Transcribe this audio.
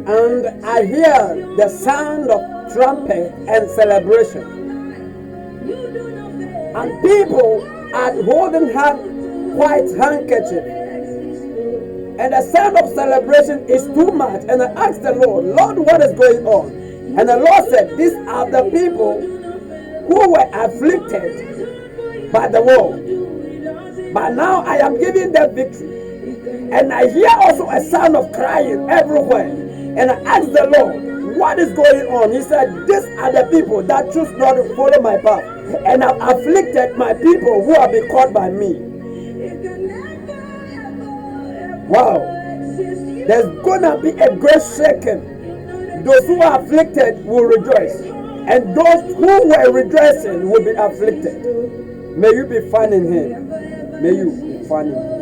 And I hear the sound of trumpet and celebration. And people are holding white handkerchief. And the sound of celebration is too much. And I asked the Lord, Lord, what is going on? And the Lord said, these are the people who were afflicted by the war. But now I am giving them victory. And I hear also a sound of crying everywhere. And I asked the Lord, what is going on? He said, these are the people that choose not to follow my path. And I've afflicted my people who have been caught by me. Wow. There's gonna be a great shaking. Those who are afflicted will rejoice. And those who were rejoicing will be afflicted. May you be finding him. May you be finding him.